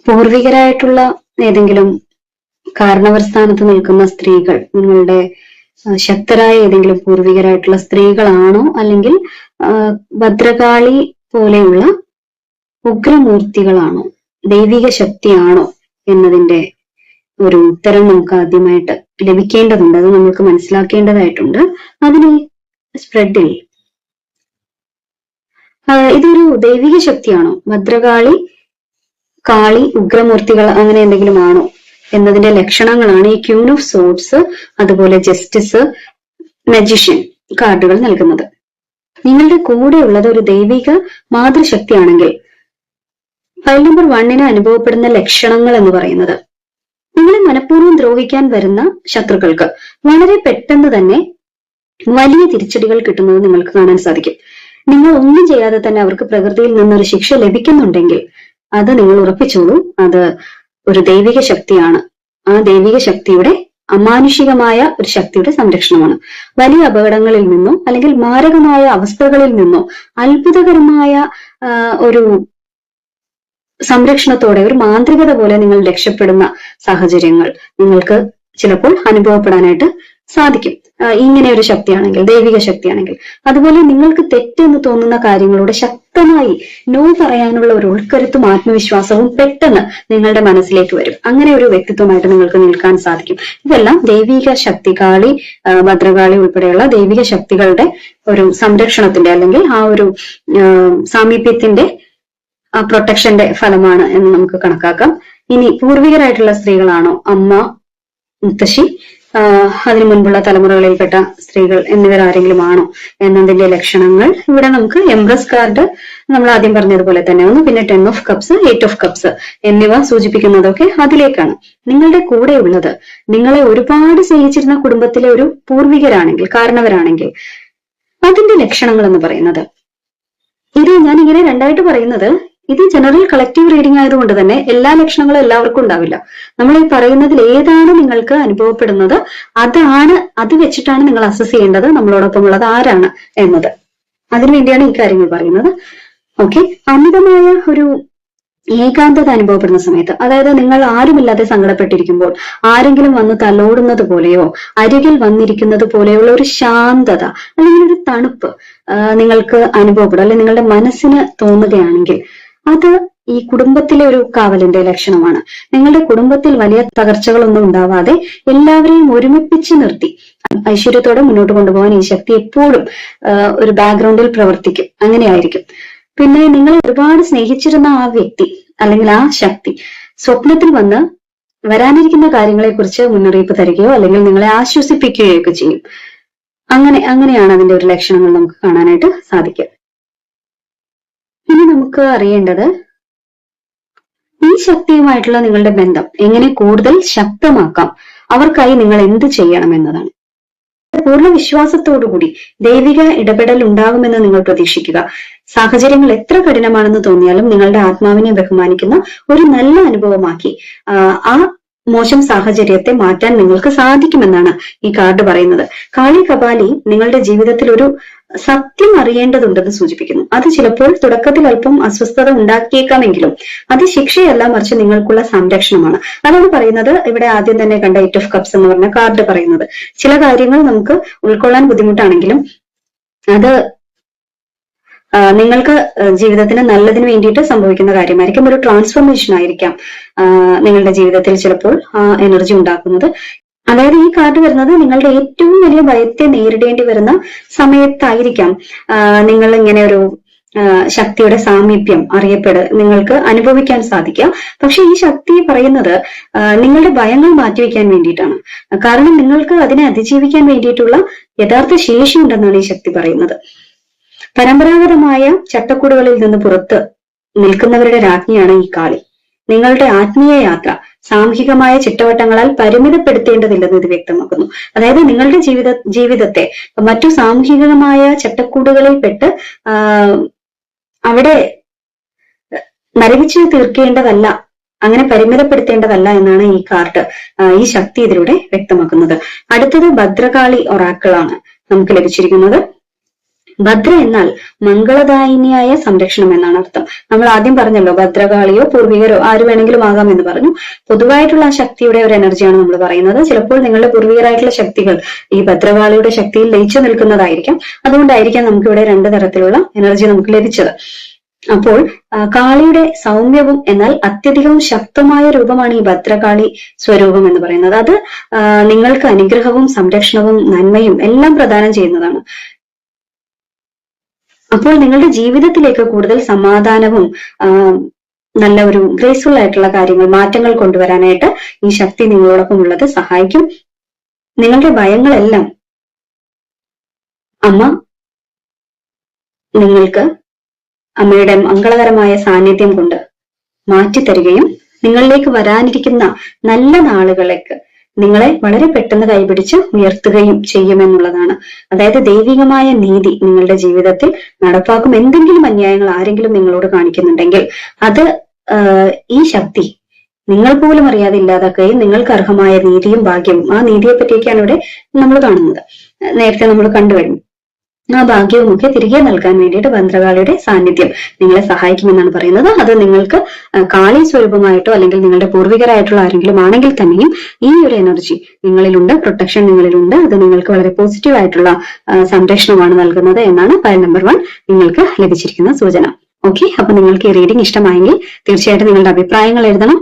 പൂർവികരായിട്ടുള്ള ഏതെങ്കിലും കാരണവർ സ്ഥാനത്ത് നിൽക്കുന്ന സ്ത്രീകൾ, നിങ്ങളുടെ ശക്തരായ ഏതെങ്കിലും പൂർവികരായിട്ടുള്ള സ്ത്രീകളാണോ, അല്ലെങ്കിൽ ഭദ്രകാളി പോലെയുള്ള ഉഗ്രമൂർത്തികളാണോ, ദൈവിക ശക്തിയാണോ എന്നതിന്റെ ഒരു ഉത്തരം നമുക്ക് ആദ്യമായിട്ട് ലഭിക്കേണ്ടതുണ്ട്. അത് നമുക്ക് മനസ്സിലാക്കേണ്ടതായിട്ടുണ്ട്. അതിന് സ്പ്രെഡിൽ ഇതൊരു ദൈവിക ശക്തിയാണോ, ഭദ്രകാളി, കാളി, ഉഗ്രമൂർത്തികൾ അങ്ങനെ എന്തെങ്കിലും ആണോ എന്നതിന്റെ ലക്ഷണങ്ങളാണ് ഈ ക്യൂൻ ഓഫ് സോഡ്സ്, അതുപോലെ ജസ്റ്റിസ്, മജിഷ്യൻ കാർഡുകൾ നൽകുന്നത്. നിങ്ങളുടെ കൂടെ ഉള്ളത് ഒരു ദൈവിക മാതൃശക്തിയാണെങ്കിൽ ഫയൽ നമ്പർ 1 അനുഭവപ്പെടുന്ന ലക്ഷണങ്ങൾ എന്ന് പറയുന്നത്, നിങ്ങളെ മനഃപൂർവ്വം ദ്രോഹിക്കാൻ വരുന്ന ശത്രുക്കൾക്ക് വളരെ പെട്ടെന്ന് തന്നെ വലിയ തിരിച്ചടികൾ കിട്ടുന്നത് നിങ്ങൾക്ക് കാണാൻ സാധിക്കും. നിങ്ങൾ ഒന്നും ചെയ്യാതെ തന്നെ അവർക്ക് പ്രകൃതിയിൽ നിന്നൊരു ശിക്ഷ ലഭിക്കുന്നുണ്ടെങ്കിൽ അത് നിങ്ങൾ ഉറപ്പിച്ചോളൂ, അത് ഒരു ദൈവിക ശക്തിയാണ്. ആ ദൈവിക ശക്തിയുടെ അമാനുഷികമായ ഒരു ശക്തിയുടെ സംരക്ഷണമാണ്. വലിയ അപകടങ്ങളിൽ നിന്നോ അല്ലെങ്കിൽ മാരകമായ അവസ്ഥകളിൽ നിന്നോ അത്ഭുതകരമായ ഒരു സംരക്ഷണത്തോടെ, ഒരു മാന്ത്രികത പോലെ നിങ്ങൾ രക്ഷപ്പെടുന്ന സാഹചര്യങ്ങൾ നിങ്ങൾക്ക് ചിലപ്പോൾ അനുഭവപ്പെടാനായിട്ട് സാധിക്കും, ഇങ്ങനെ ഒരു ശക്തിയാണെങ്കിൽ, ദൈവിക ശക്തിയാണെങ്കിൽ. അതുപോലെ നിങ്ങൾക്ക് തെറ്റെന്ന് തോന്നുന്ന കാര്യങ്ങളോട് ശക്തമായി നോ പറയാനുള്ള ഒരു ഉൾക്കരുത്തും ആത്മവിശ്വാസവും പെട്ടെന്ന് നിങ്ങളുടെ മനസ്സിലേക്ക് വരും. അങ്ങനെ ഒരു വ്യക്തിത്വമായിട്ട് നിങ്ങൾക്ക് നിൽക്കാൻ സാധിക്കും. ഇതെല്ലാം ദൈവിക ശക്തി, കാളി, ഭദ്രകാളി ഉൾപ്പെടെയുള്ള ദൈവിക ശക്തികളുടെ ഒരു സംരക്ഷണത്തിന്റെ അല്ലെങ്കിൽ ആ ഒരു സാമീപ്യത്തിന്റെ പ്രൊട്ടക്ഷന്റെ ഫലമാണ് എന്ന് നമുക്ക് കണക്കാക്കാം. ഇനി പൂർവികരായിട്ടുള്ള സ്ത്രീകളാണോ, അമ്മ, മുത്തശ്ശി, അതിനു മുൻപുള്ള തലമുറകളിൽപ്പെട്ട സ്ത്രീകൾ എന്നിവർ ആരെങ്കിലും ആണോ എന്നതിന്റെ ലക്ഷണങ്ങൾ ഇവിടെ നമുക്ക് എംപ്രസ് കാർഡ് നമ്മൾ ആദ്യം പറഞ്ഞതുപോലെ തന്നെ ഒന്ന്, പിന്നെ 10 ഓഫ് കപ്സ്, 8 ഓഫ് കപ്സ് എന്നിവ സൂചിപ്പിക്കുന്നതൊക്കെ അതിലേക്കാണ്. നിങ്ങളുടെ കൂടെ ഉള്ളത് നിങ്ങളെ ഒരുപാട് സ്നേഹിച്ചിരുന്ന കുടുംബത്തിലെ ഒരു പൂർവികരാണെങ്കിൽ, കാരണവരാണെങ്കിൽ അതിന്റെ ലക്ഷണങ്ങൾ എന്ന് പറയുന്നത്, ഇത് ഞാൻ ഇങ്ങനെ രണ്ടായിട്ട് പറയുന്നത്, ഇത് ജനറൽ കളക്റ്റീവ് റീഡിംഗ് ആയതുകൊണ്ട് തന്നെ എല്ലാ ലക്ഷണങ്ങളും എല്ലാവർക്കും ഉണ്ടാവില്ല. നമ്മൾ ഈ പറയുന്നതിൽ ഏതാണ് നിങ്ങൾക്ക് അനുഭവപ്പെടുന്നത് അത് വെച്ചിട്ടാണ് നിങ്ങൾ അസസ് ചെയ്യേണ്ടത് നമ്മളോടൊപ്പം ഉള്ളത് ആരാണ് എന്നത്. അതിനുവേണ്ടിയാണ് ഈ കാര്യങ്ങൾ പറയുന്നത്. ഓക്കെ, അമിതമായ ഒരു ഏകാന്തത അനുഭവപ്പെടുന്ന സമയത്ത്, അതായത് നിങ്ങൾ ആരുമില്ലാതെ സങ്കടപ്പെട്ടിരിക്കുമ്പോൾ ആരെങ്കിലും വന്ന് തലോടുന്നത് പോലെയോ അരികിൽ വന്നിരിക്കുന്നത് പോലെയുള്ള ഒരു ശാന്തത അല്ലെങ്കിൽ ഒരു തണുപ്പ് നിങ്ങൾക്ക് അനുഭവപ്പെടും, അല്ലെങ്കിൽ നിങ്ങളുടെ മനസ്സിന് തോന്നുകയാണെങ്കിൽ അത് ഈ കുടുംബത്തിലെ ഒരു കാവലിന്റെ ലക്ഷണമാണ്. നിങ്ങളുടെ കുടുംബത്തിൽ വലിയ തകർച്ചകളൊന്നും ഉണ്ടാവാതെ എല്ലാവരെയും ഒരുമിപ്പിച്ച് നിർത്തി ഐശ്വര്യത്തോടെ മുന്നോട്ട് കൊണ്ടുപോകാൻ ഈ ശക്തി എപ്പോഴും ഒരു ബാക്ക്ഗ്രൗണ്ടിൽ പ്രവർത്തിക്കും. അങ്ങനെയായിരിക്കും. പിന്നെ നിങ്ങൾ ഒരുപാട് സ്നേഹിച്ചിരുന്ന ആ വ്യക്തി അല്ലെങ്കിൽ ആ ശക്തി സ്വപ്നത്തിൽ വന്ന് വരാനിരിക്കുന്ന കാര്യങ്ങളെ കുറിച്ച് മുന്നറിയിപ്പ് തരികയോ അല്ലെങ്കിൽ നിങ്ങളെ ആശ്വസിപ്പിക്കുകയോ ഒക്കെ ചെയ്യും. അങ്ങനെയാണ് അതിന്റെ ഒരു ലക്ഷണങ്ങൾ നമുക്ക് കാണാനായിട്ട് സാധിക്കുക. ഇനി നമുക്ക് അറിയേണ്ടത് ഈ ശക്തിയുമായിട്ടുള്ള നിങ്ങളുടെ ബന്ധം എങ്ങനെ കൂടുതൽ ശക്തമാക്കാം, അവർക്കായി നിങ്ങൾ എന്ത് ചെയ്യണം എന്നതാണ്. പൂർണ്ണ വിശ്വാസത്തോടുകൂടി ദൈവിക ഇടപെടൽ ഉണ്ടാകുമെന്ന് നിങ്ങൾ പ്രതീക്ഷിക്കുക. സാഹചര്യങ്ങൾ എത്ര കഠിനമാണെന്ന് തോന്നിയാലും നിങ്ങളുടെ ആത്മാവിനെ ബഹുമാനിക്കുന്ന ഒരു നല്ല അനുഭവമാക്കി ആ മോശം സാഹചര്യത്തെ മാറ്റാൻ നിങ്ങൾക്ക് സാധിക്കുമെന്നാണ് ഈ കാർഡ് പറയുന്നത്. കാളി കപാലി നിങ്ങളുടെ ജീവിതത്തിൽ ഒരു സത്യം അറിയേണ്ടതുണ്ടെന്ന് സൂചിപ്പിക്കുന്നു. അത് ചിലപ്പോൾ തുടക്കത്തിൽ അല്പം അസ്വസ്ഥത ഉണ്ടാക്കിയേക്കാമെങ്കിലും അത് ശിക്ഷയല്ല, മറിച്ച് നിങ്ങൾക്കുള്ള സംരക്ഷണമാണ്. അതാണ് പറയുന്നത് ഇവിടെ ആദ്യം തന്നെ കണ്ട 8 ഓഫ് കപ്സ് എന്ന് പറഞ്ഞ കാർഡ് പറയുന്നത്. ചില കാര്യങ്ങൾ നമുക്ക് ഉൾക്കൊള്ളാൻ ബുദ്ധിമുട്ടാണെങ്കിലും അത് നിങ്ങൾക്ക് ജീവിതത്തിന് നല്ലതിന് വേണ്ടിയിട്ട് സംഭവിക്കുന്ന കാര്യമായിരിക്കും. ഒരു ട്രാൻസ്ഫോർമേഷൻ ആയിരിക്കാം നിങ്ങളുടെ ജീവിതത്തിൽ ചിലപ്പോൾ ആ എനർജി ഉണ്ടാക്കുന്നത്. അതായത് ഈ കാർഡ് വരുന്നത് നിങ്ങളുടെ ഏറ്റവും വലിയ ഭയത്തെ നേരിടേണ്ടി വരുന്ന സമയത്തായിരിക്കാം നിങ്ങൾ ഇങ്ങനെ ഒരു ശക്തിയുടെ സാമീപ്യം നിങ്ങൾക്ക് അനുഭവിക്കാൻ സാധിക്കുക. പക്ഷെ ഈ ശക്തി പറയുന്നത് നിങ്ങളുടെ ഭയങ്ങൾ മാറ്റിവെക്കാൻ വേണ്ടിയിട്ടാണ്. കാരണം നിങ്ങൾക്ക് അതിനെ അതിജീവിക്കാൻ വേണ്ടിയിട്ടുള്ള യഥാർത്ഥ ശേഷി ഉണ്ടെന്നാണ് ഈ ശക്തി പറയുന്നത്. പരമ്പരാഗതമായ ചട്ടക്കൂടുകളിൽ നിന്ന് പുറത്ത് നിൽക്കുന്നവരുടെ രാജ്ഞിയാണ് ഈ കാളി. നിങ്ങളുടെ ആത്മീയ യാത്ര സാമൂഹികമായ ചിട്ടവട്ടങ്ങളാൽ പരിമിതപ്പെടുത്തേണ്ടതില്ലെന്ന് ഇത് വ്യക്തമാക്കുന്നു. അതായത് നിങ്ങളുടെ ജീവിതത്തെ മറ്റു സാമൂഹികമായ ചട്ടക്കൂടുകളിൽ പെട്ട് അവിടെ മരവിച്ച് തീർക്കേണ്ടതല്ല, അങ്ങനെ പരിമിതപ്പെടുത്തേണ്ടതല്ല എന്നാണ് ഈ കാർഡ്, ഈ ശക്തി ഇതിലൂടെ വ്യക്തമാക്കുന്നത്. അടുത്തത് ഭദ്രകാളി ഒറാക്കിളാണ് നമുക്ക് ലഭിച്ചിരിക്കുന്നത്. ഭദ്ര എന്നാൽ മംഗളദായിനിയായ സംരക്ഷണം എന്നാണ് അർത്ഥം. നമ്മൾ ആദ്യം പറഞ്ഞല്ലോ, ഭദ്രകാളിയോ പൂർവികരോ ആര് വേണമെങ്കിലും ആകാം എന്ന് പറഞ്ഞു. പൊതുവായിട്ടുള്ള ആ ശക്തിയുടെ ഒരു എനർജിയാണ് നമ്മൾ പറയുന്നത്. ചിലപ്പോൾ നിങ്ങളുടെ പൂർവികരായിട്ടുള്ള ശക്തികൾ ഈ ഭദ്രകാളിയുടെ ശക്തിയിൽ ലയിച്ചു നിൽക്കുന്നതായിരിക്കാം. അതുകൊണ്ടായിരിക്കാം നമുക്ക് ഇവിടെ 2 തരത്തിലുള്ള എനർജി നമുക്ക് ലഭിച്ചത്. അപ്പോൾ കാളിയുടെ സൗമ്യവും എന്നാൽ അത്യധികവും ശക്തമായ രൂപമാണ് ഈ ഭദ്രകാളി സ്വരൂപം എന്ന് പറയുന്നത്. അത് നിങ്ങൾക്ക് അനുഗ്രഹവും സംരക്ഷണവും നന്മയും എല്ലാം പ്രദാനം ചെയ്യുന്നതാണ്. അപ്പോൾ നിങ്ങളുടെ ജീവിതത്തിലേക്ക് കൂടുതൽ സമാധാനവും നല്ല ഒരു ഗ്രേസ്ഫുൾ ആയിട്ടുള്ള കാര്യങ്ങൾ, മാറ്റങ്ങൾ കൊണ്ടുവരാനായിട്ട് ഈ ശക്തി നിങ്ങളോടൊപ്പം ഉള്ളത് സഹായിക്കും. നിങ്ങളുടെ ഭയങ്ങളെല്ലാം അമ്മ നിങ്ങൾക്ക് അമ്മയുടെ മംഗളകരമായ സാന്നിധ്യം കൊണ്ട് മാറ്റിത്തരികയും നിങ്ങളിലേക്ക് വരാനിരിക്കുന്ന നല്ല നാളുകളിലേക്ക് നിങ്ങളെ വളരെ പെട്ടെന്ന് കൈപിടിച്ച് ഉയർത്തുകയും ചെയ്യുമെന്നുള്ളതാണ്. അതായത് ദൈവികമായ നീതി നിങ്ങളുടെ ജീവിതത്തിൽ നടപ്പാക്കും. എന്തെങ്കിലും അന്യായങ്ങൾ ആരെങ്കിലും നിങ്ങളോട് കാണിക്കുന്നുണ്ടെങ്കിൽ അത് ഈ ശക്തി നിങ്ങൾ പോലും അറിയാതെ ഇല്ലാതാക്കുകയും നിങ്ങൾക്ക് അർഹമായ നീതിയും ഭാഗ്യവും, ആ നീതിയെ പറ്റിയൊക്കെയാണ് ഇവിടെ നമ്മൾ കാണുന്നത്. നേരത്തെ നമ്മൾ കണ്ടുകഴിഞ്ഞു. ആ ഭാഗ്യവും ഒക്കെ തിരികെ നൽകാൻ വേണ്ടിയിട്ട് ഭദ്രകാളിയുടെ സാന്നിധ്യം നിങ്ങളെ സഹായിക്കുമെന്നാണ് പറയുന്നത്. അത് നിങ്ങൾക്ക് കാളി സ്വരൂപമായിട്ടോ അല്ലെങ്കിൽ നിങ്ങളുടെ പൂർവികരായിട്ടുള്ള ആരെങ്കിലും ആണെങ്കിൽ തന്നെയും ഈ ഒരു എനർജി നിങ്ങളിലുണ്ട്, പ്രൊട്ടക്ഷൻ നിങ്ങളിലുണ്ട്. അത് നിങ്ങൾക്ക് വളരെ പോസിറ്റീവ് ആയിട്ടുള്ള സംരക്ഷണമാണ് നൽകുന്നത് എന്നാണ് ഫയൽ നമ്പർ 1 നിങ്ങൾക്ക് ലഭിച്ചിരിക്കുന്ന സൂചന. ഓക്കെ, അപ്പൊ നിങ്ങൾക്ക് ഈ റീഡിംഗ് ഇഷ്ടമായെങ്കിൽ തീർച്ചയായിട്ടും നിങ്ങളുടെ അഭിപ്രായങ്ങൾ എഴുതണം.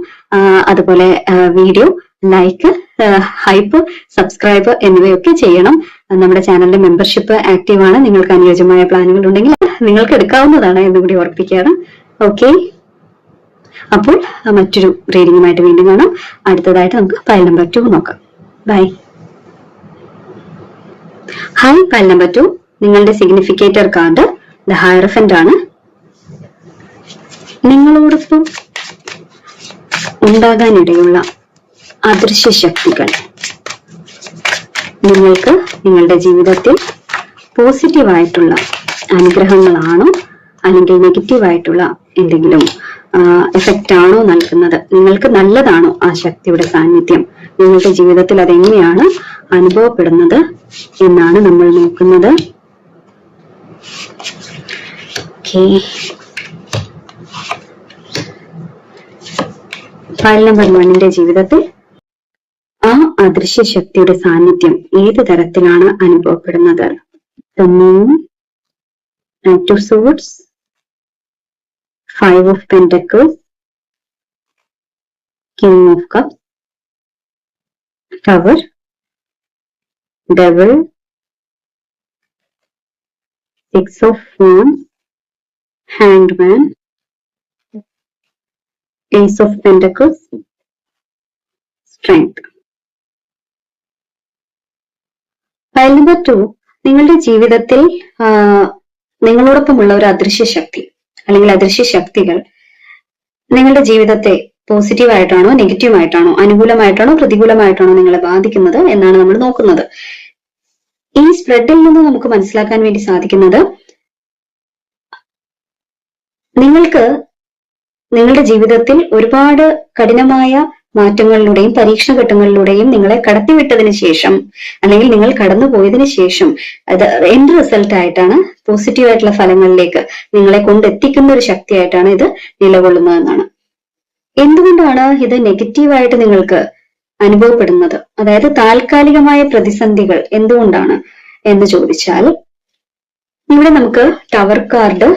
അതുപോലെ വീഡിയോ ലൈക്ക്, ഹൈപ്പ്, സബ്സ്ക്രൈബ് എന്നിവയൊക്കെ ചെയ്യണം. നമ്മുടെ ചാനലിന്റെ മെമ്പർഷിപ്പ് ആക്റ്റീവ് ആണ്. നിങ്ങൾക്ക് അനുയോജ്യമായ പ്ലാനുകൾ ഉണ്ടെങ്കിൽ നിങ്ങൾക്ക് എടുക്കാവുന്നതാണ് എന്നുകൂടി ഓർപ്പിക്കുകയാണ്. ഓക്കെ, അപ്പോൾ മറ്റൊരു റീഡിംഗുമായിട്ട് വീണ്ടും കാണാം. അടുത്തതായിട്ട് നമുക്ക് ഫയൽ നമ്പർ 2 നോക്കാം. ബൈ. ഹായ്, ഫയൽ നമ്പർ 2 നിങ്ങളുടെ സിഗ്നിഫിക്കേറ്റർ കാർഡ് ദ ഹയറഫന്റ് ആണ്. നിങ്ങളോടൊപ്പം ഉണ്ടാകാനിടയുള്ള അദൃശ്യ ശക്തികൾ നിങ്ങൾക്ക് നിങ്ങളുടെ ജീവിതത്തിൽ പോസിറ്റീവായിട്ടുള്ള അനുഗ്രഹങ്ങളാണോ അല്ലെങ്കിൽ നെഗറ്റീവായിട്ടുള്ള എന്തെങ്കിലും എഫക്റ്റ് ആണോ നൽകുന്നത്? നിങ്ങൾക്ക് നല്ലതാണോ ആ ശക്തിയുടെ സാന്നിധ്യം? നിങ്ങളുടെ ജീവിതത്തിൽ അതെങ്ങനെയാണ് അനുഭവപ്പെടുന്നത് എന്നാണ് നമ്മൾ നോക്കുന്നത്. ഫയൽ നമ്പർ 1ന്റെ ജീവിതത്തിൽ ആ അദൃശ്യ ശക്തിയുടെ സാന്നിധ്യം ഏത് തരത്തിലാണ് അനുഭവപ്പെടുന്നത്? The Moon, Knight of Swords, 5 of Pentacles, King of Cups, Tower, Devil, 6 of Wands, Hanged Man, Ace of Pentacles, Strength. File number 2 നിങ്ങളുടെ ജീവിതത്തിൽ നിങ്ങളോടൊപ്പമുള്ള ഒരു അദൃശ്യ ശക്തി അല്ലെങ്കിൽ അദൃശ്യ ശക്തികൾ നിങ്ങളുടെ ജീവിതത്തെ പോസിറ്റീവായിട്ടാണോ നെഗറ്റീവായിട്ടാണോ അനുകൂലമായിട്ടാണോ പ്രതികൂലമായിട്ടാണോ നിങ്ങളെ ബാധിക്കുന്നത് എന്നാണ് നമ്മൾ നോക്കുന്നത്. ഈ സ്പ്രെഡിൽ നിന്ന് നമുക്ക് മനസ്സിലാക്കാൻ വേണ്ടി സാധിക്കുന്നത് നിങ്ങൾക്ക് നിങ്ങളുടെ ജീവിതത്തിൽ ഒരുപാട് കഠിനമായ മാറ്റങ്ങളിലൂടെയും പരീക്ഷണ ഘട്ടങ്ങളിലൂടെയും നിങ്ങളെ കടത്തിവിട്ടതിന് ശേഷം അല്ലെങ്കിൽ നിങ്ങൾ കടന്നുപോയതിനു ശേഷം അത് എൻഡ് റിസൾട്ട് ആയിട്ടാണ് പോസിറ്റീവായിട്ടുള്ള ഫലങ്ങളിലേക്ക് നിങ്ങളെ കൊണ്ടെത്തിക്കുന്ന ഒരു ശക്തിയായിട്ടാണ് ഇത് നിലകൊള്ളുന്നതെന്നാണ്. എന്തുകൊണ്ടാണ് ഇത് നെഗറ്റീവായിട്ട് നിങ്ങൾക്ക് അനുഭവപ്പെടുന്നത്? അതായത് താൽക്കാലികമായ പ്രതിസന്ധികൾ എന്തുകൊണ്ടാണ് എന്ന് ചോദിച്ചാൽ, ഇവിടെ നമുക്ക് ടവർ കാർഡ്,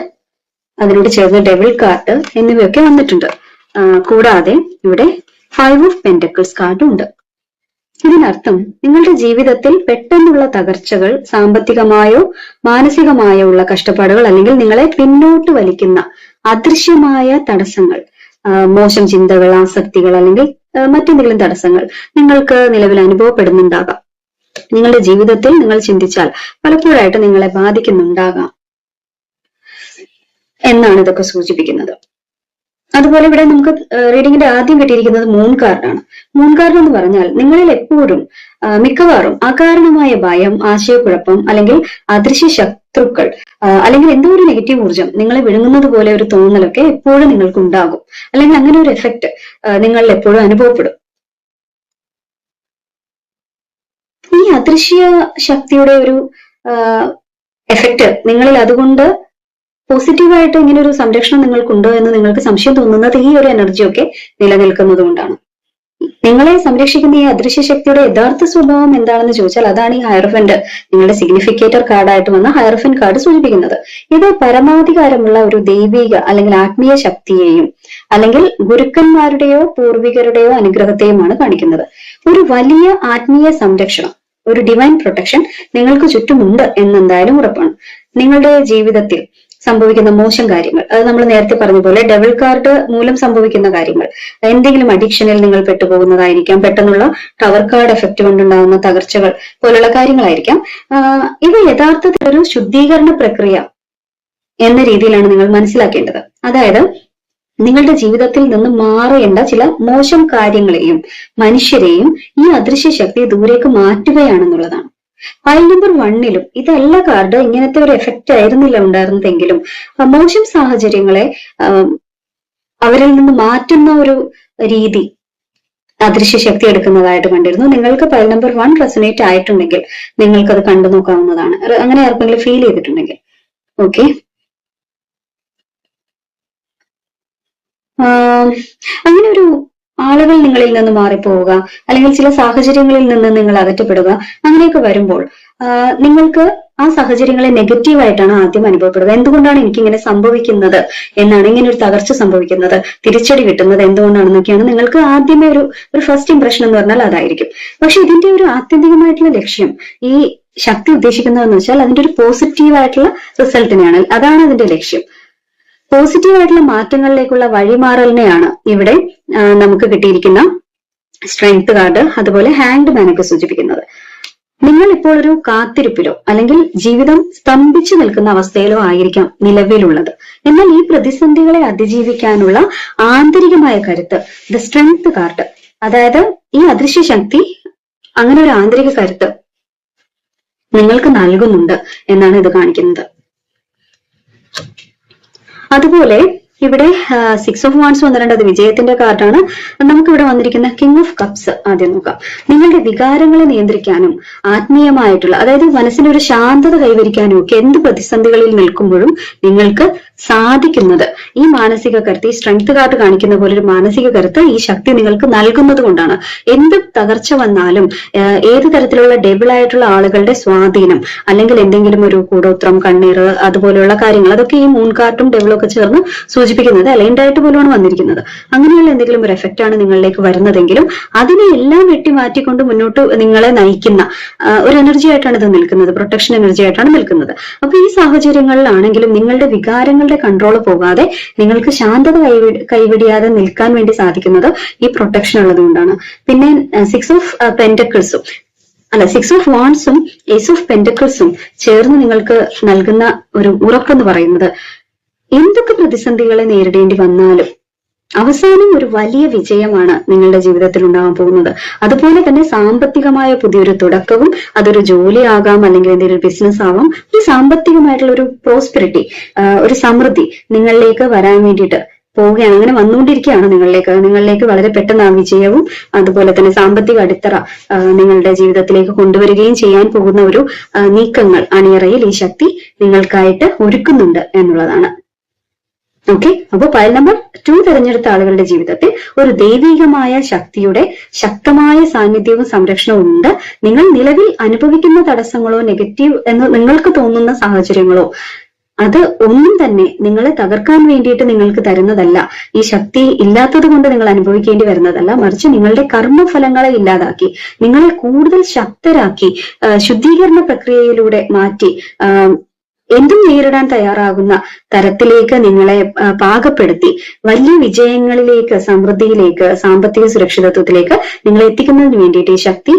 അതിനോട് ചേർന്ന് ഡെവിൾ കാർഡ് എന്നിവയൊക്കെ വന്നിട്ടുണ്ട്. കൂടാതെ ഇവിടെ 5 ഓഫ് പെന്റക്കിൾസ് കാർഡും ഉണ്ട്. ഇതിനർത്ഥം നിങ്ങളുടെ ജീവിതത്തിൽ പെട്ടെന്നുള്ള തകർച്ചകൾ, സാമ്പത്തികമായോ മാനസികമായോ ഉള്ള കഷ്ടപ്പാടുകൾ അല്ലെങ്കിൽ നിങ്ങളെ പിന്നോട്ട് വലിക്കുന്ന അദൃശ്യമായ തടസ്സങ്ങൾ, മോശം ചിന്തകൾ, ആസക്തികൾ അല്ലെങ്കിൽ മറ്റെന്തെങ്കിലും തടസ്സങ്ങൾ നിങ്ങൾക്ക് നിലവിൽ അനുഭവപ്പെടുന്നുണ്ടാകാം. നിങ്ങളുടെ ജീവിതത്തിൽ നിങ്ങൾ ചിന്തിച്ചാൽ പലപ്പോഴായിട്ട് നിങ്ങളെ ബാധിക്കുന്നുണ്ടാകാം എന്നാണ് ഇതൊക്കെ സൂചിപ്പിക്കുന്നത്. അതുപോലെ ഇവിടെ നമുക്ക് റീഡിങ്ങിന്റെ ആദ്യം കിട്ടിയിരിക്കുന്നത് മൂൺ കാർഡാണ്. മൂൺ കാർഡ് എന്ന് പറഞ്ഞാൽ നിങ്ങളിൽ എപ്പോഴും മിക്കവാറും അകാരണമായ ഭയം, ആശയക്കുഴപ്പം അല്ലെങ്കിൽ അദൃശ്യ ശത്രുക്കൾ അല്ലെങ്കിൽ എന്തോ ഒരു നെഗറ്റീവ് ഊർജം നിങ്ങളെ വിഴുങ്ങുന്നത് പോലെ ഒരു തോന്നലൊക്കെ എപ്പോഴും നിങ്ങൾക്ക് ഉണ്ടാകും. അല്ലെങ്കിൽ അങ്ങനെ ഒരു എഫക്റ്റ് നിങ്ങളിൽ എപ്പോഴും അനുഭവപ്പെടും. ഈ അദൃശ്യ ശക്തിയുടെ ഒരു എഫക്റ്റ് നിങ്ങളിൽ അതുകൊണ്ട് പോസിറ്റീവായിട്ട് ഇങ്ങനെ ഒരു സംരക്ഷണം നിങ്ങൾക്കുണ്ടോ എന്ന് നിങ്ങൾക്ക് സംശയം തോന്നുന്നത് ഈ ഒരു എനർജിയൊക്കെ നിലനിൽക്കുന്നത് കൊണ്ടാണ്. നിങ്ങളെ സംരക്ഷിക്കുന്ന ഈ അദൃശ്യ ശക്തിയുടെ യഥാർത്ഥ സ്വഭാവം എന്താണെന്ന് ചോദിച്ചാൽ അതാണ് ഈ ഹയർഫന്റ് നിങ്ങളുടെ സിഗ്നിഫിക്കേറ്റർ കാർഡായിട്ട് വന്ന ഹയർഫന്റ് കാർഡ് സൂചിപ്പിക്കുന്നത്. ഇത് പരമാധികാരമുള്ള ഒരു ദൈവിക അല്ലെങ്കിൽ ആത്മീയ ശക്തിയെയും അല്ലെങ്കിൽ ഗുരുക്കന്മാരുടെയോ പൂർവികരുടെയോ അനുഗ്രഹത്തെയുമാണ് കാണിക്കുന്നത്. ഒരു വലിയ ആത്മീയ സംരക്ഷണം, ഒരു ഡിവൈൻ പ്രൊട്ടക്ഷൻ നിങ്ങൾക്ക് ചുറ്റുമുണ്ട് എന്നെന്തായാലും ഉറപ്പാണ്. നിങ്ങളുടെ ജീവിതത്തിൽ സംഭവിക്കുന്ന മോശം കാര്യങ്ങൾ, അത് നമ്മൾ നേരത്തെ പറഞ്ഞ പോലെ ഡെവിൾ കാർഡ് മൂലം സംഭവിക്കുന്ന കാര്യങ്ങൾ, എന്തെങ്കിലും അഡിക്ഷനിൽ നിങ്ങൾ പെട്ടുപോകുന്നതായിരിക്കാം, പെട്ടെന്നുള്ള ടവർ കാർഡ് എഫക്റ്റ് കൊണ്ടുണ്ടാകുന്ന തകർച്ചകൾ പോലുള്ള കാര്യങ്ങളായിരിക്കാം. ഇത് യഥാർത്ഥത്തിൽ ഒരു ശുദ്ധീകരണ പ്രക്രിയ എന്ന രീതിയിലാണ് നിങ്ങൾ മനസ്സിലാക്കേണ്ടത്. അതായത് നിങ്ങളുടെ ജീവിതത്തിൽ നിന്ന് മാറേണ്ട ചില മോശം കാര്യങ്ങളെയും മനുഷ്യരെയും ഈ അദൃശ്യ ശക്തി ദൂരേക്ക് മാറ്റുകയാണെന്നുള്ളതാണ്. ഫയൽ നമ്പർ 1ലും ഇതല്ല കാർഡ് ഇങ്ങനത്തെ ഒരു എഫക്റ്റ് ആയിരുന്നില്ല ഉണ്ടായിരുന്നതെങ്കിലും മോശം സാഹചര്യങ്ങളെ അവരിൽ നിന്ന് മാറ്റുന്ന ഒരു രീതി അദൃശ്യ ശക്തി എടുക്കുന്നതായിട്ട് കണ്ടിരുന്നു. നിങ്ങൾക്ക് ഫയൽ നമ്പർ 1 റെസനേറ്റ് ആയിട്ടുണ്ടെങ്കിൽ നിങ്ങൾക്കത് കണ്ടു നോക്കാവുന്നതാണ്, അങ്ങനെ ആർക്കെങ്കിലും ഫീൽ ചെയ്തിട്ടുണ്ടെങ്കിൽ. ഓക്കെ, അങ്ങനെ ഒരു ആളുകൾ നിങ്ങളിൽ നിന്ന് മാറിപ്പോവുക അല്ലെങ്കിൽ ചില സാഹചര്യങ്ങളിൽ നിന്ന് നിങ്ങൾ അകറ്റപ്പെടുക, അങ്ങനെയൊക്കെ വരുമ്പോൾ നിങ്ങൾക്ക് ആ സാഹചര്യങ്ങളെ നെഗറ്റീവായിട്ടാണ് ആദ്യം അനുഭവപ്പെടുക. എന്തുകൊണ്ടാണ് എനിക്ക് ഇങ്ങനെ സംഭവിക്കുന്നത് എന്നാണ്, ഇങ്ങനെ ഒരു തകർച്ച സംഭവിക്കുന്നത്, തിരിച്ചടി കിട്ടുന്നത് എന്തുകൊണ്ടാണെന്നൊക്കെയാണ് നിങ്ങൾക്ക് ആദ്യമേ ഒരു ഫസ്റ്റ് ഇംപ്രഷൻ എന്ന് പറഞ്ഞാൽ അതായിരിക്കും. പക്ഷെ ഇതിന്റെ ഒരു ആത്യന്തികമായിട്ടുള്ള ലക്ഷ്യം, ഈ ശക്തി ഉദ്ദേശിക്കുന്നതെന്ന് വെച്ചാൽ അതിന്റെ ഒരു പോസിറ്റീവായിട്ടുള്ള റിസൾട്ടിനെയാണ്. അതാണ് അതിന്റെ ലക്ഷ്യം. പോസിറ്റീവായിട്ടുള്ള മാറ്റങ്ങളിലേക്കുള്ള വഴിമാറലിനെയാണ് ഇവിടെ നമുക്ക് കിട്ടിയിരിക്കുന്ന സ്ട്രെങ്ത് കാർഡ് അതുപോലെ ഹാങ്ഡ് മാനൊക്കെ സൂചിപ്പിക്കുന്നത്. നിങ്ങൾ ഇപ്പോൾ ഒരു കാത്തിരിപ്പിലോ അല്ലെങ്കിൽ ജീവിതം സ്തംഭിച്ചു നിൽക്കുന്ന അവസ്ഥയിലോ ആയിരിക്കാം നിലവിലുള്ളത്. എന്നാൽ ഈ പ്രതിസന്ധികളെ അതിജീവിക്കാനുള്ള ആന്തരികമായ കരുത്ത്, ദ സ്ട്രെങ്ത് കാർഡ്, അതായത് ഈ അദൃശ്യ ശക്തി അങ്ങനെ ഒരു ആന്തരിക കരുത്ത് നിങ്ങൾക്ക് നൽകുന്നുണ്ട് എന്നാണ് ഇത് കാണിക്കുന്നത്. അതുപോലെ ഇവിടെ 6 ഓഫ് വാൻഡ്സ് വന്നിട്ടുണ്ട്, അത് വിജയത്തിന്റെ കാർഡാണ്. നമുക്കിവിടെ വന്നിരിക്കുന്ന കിങ് ഓഫ് കപ്സ് ആദ്യം നോക്കാം. നിങ്ങളുടെ വികാരങ്ങളെ നിയന്ത്രിക്കാനും ആത്മീയമായിട്ടുള്ള, അതായത് മനസ്സിനൊരു ശാന്തത കൈവരിക്കാനും ഒക്കെ എന്ത് പ്രതിസന്ധികളിൽ നിൽക്കുമ്പോഴും നിങ്ങൾക്ക് സാധിക്കുന്നത് ഈ മാനസിക കരുത്ത്, ഈ സ്ട്രെങ്ത് കാർഡ് കാണിക്കുന്ന പോലെ ഒരു മാനസിക കരുത്ത് ഈ ശക്തി നിങ്ങൾക്ക് നൽകുന്നത് കൊണ്ടാണ്. എന്ത് തകർച്ച വന്നാലും, ഏത് തരത്തിലുള്ള ഡെബിൾ ആയിട്ടുള്ള ആളുകളുടെ സ്വാധീനം അല്ലെങ്കിൽ എന്തെങ്കിലും ഒരു കൂടോത്രം, കണ്ണീർ അതുപോലെയുള്ള കാര്യങ്ങൾ, അതൊക്കെ ഈ മൂൺ കാർഡും ഡെബിളും ഒക്കെ ചേർന്ന് സൂചിപ്പിക്കുന്നത് അലൈൻഡ് ആയിട്ട് പോലെയാണ് വന്നിരിക്കുന്നത്. അങ്ങനെയുള്ള എന്തെങ്കിലും ഒരു എഫക്റ്റ് ആണ് നിങ്ങളിലേക്ക് വരുന്നതെങ്കിലും അതിനെ എല്ലാം വെട്ടിമാറ്റിക്കൊണ്ട് മുന്നോട്ട് നിങ്ങളെ നയിക്കുന്ന ഒരു എനർജി ആയിട്ടാണ് ഇത് നിൽക്കുന്നത്, പ്രൊട്ടക്ഷൻ എനർജി ആയിട്ടാണ് നിൽക്കുന്നത്. അപ്പൊ ഈ സാഹചര്യങ്ങളിലാണെങ്കിലും നിങ്ങളുടെ വികാരങ്ങളുടെ കൺട്രോൾ പോകാതെ നിങ്ങൾക്ക് ശാന്തത കൈവിടിയാതെ നിൽക്കാൻ വേണ്ടി സാധിക്കുന്നത് ഈ പ്രൊട്ടക്ഷൻ ഉള്ളത് കൊണ്ടാണ്. പിന്നെ 6 ഓഫ് പെന്റക്കിൾസും 6 ഓഫ് വാൻഡ്സും ഏസ് ഓഫ് പെന്റക്കിൾസും ചേർന്ന് നിങ്ങൾക്ക് നൽകുന്ന ഒരു ഉറപ്പെന്ന് പറയുന്നത് എന്തൊക്കെ പ്രതിസന്ധികളെ നേരിടേണ്ടി വന്നാലും അവസാനം ഒരു വലിയ വിജയമാണ് നിങ്ങളുടെ ജീവിതത്തിൽ ഉണ്ടാകാൻ പോകുന്നത്. അതുപോലെ തന്നെ സാമ്പത്തികമായ പുതിയൊരു തുടക്കവും, അതൊരു ജോലിയാകാം അല്ലെങ്കിൽ എന്തെങ്കിലും ബിസിനസ് ആവാം, ഒരു സാമ്പത്തികമായിട്ടുള്ള ഒരു പ്രോസ്പെരിറ്റി, ഒരു സമൃദ്ധി നിങ്ങളിലേക്ക് വരാൻ വേണ്ടിയിട്ട് പോവുകയാണ്, അങ്ങനെ വന്നുകൊണ്ടിരിക്കുകയാണ് നിങ്ങളിലേക്ക് വളരെ പെട്ടെന്ന് ആ വിജയവും അതുപോലെ തന്നെ സാമ്പത്തിക അടിത്തറ നിങ്ങളുടെ ജീവിതത്തിലേക്ക് കൊണ്ടുവരികയും ചെയ്യാൻ പോകുന്ന ഒരു നീക്കങ്ങൾ അണിയറയിൽ ഈ ശക്തി നിങ്ങൾക്കായിട്ട് ഒരുക്കുന്നുണ്ട് എന്നുള്ളതാണ്. ഓക്കെ, അപ്പോൾ ഫയൽ നമ്പർ 2 തെരഞ്ഞെടുത്ത ആളുകളുടെ ജീവിതത്തിൽ ഒരു ദൈവികമായ ശക്തിയുടെ ശക്തമായ സാന്നിധ്യവും സംരക്ഷണവും ഉണ്ട്. നിങ്ങൾ നിലവിൽ അനുഭവിക്കുന്ന തടസ്സങ്ങളോ നെഗറ്റീവ് എന്ന് നിങ്ങൾക്ക് തോന്നുന്ന സാഹചര്യങ്ങളോ അത് ഒന്നും തന്നെ നിങ്ങളെ തകർക്കാൻ വേണ്ടിയിട്ട് നിങ്ങൾക്ക് തരുന്നതല്ല. ഈ ശക്തി ഇല്ലാത്തത് കൊണ്ട് നിങ്ങൾ അനുഭവിക്കേണ്ടി വരുന്നതല്ല, മറിച്ച് നിങ്ങളുടെ കർമ്മഫലങ്ങളെ ഇല്ലാതാക്കി നിങ്ങളെ കൂടുതൽ ശക്തരാക്കി ശുദ്ധീകരണ പ്രക്രിയയിലൂടെ മാറ്റി എന്തും നേരിടാൻ തയ്യാറാകുന്ന തരത്തിലേക്ക് നിങ്ങളെ പാകപ്പെടുത്തി വലിയ വിജയങ്ങളിലേക്ക്, സമൃദ്ധിയിലേക്ക്, സാമ്പത്തിക സുരക്ഷിതത്വത്തിലേക്ക് നിങ്ങളെ എത്തിക്കുന്നതിന് വേണ്ടിയിട്ട് ഈ ശക്തി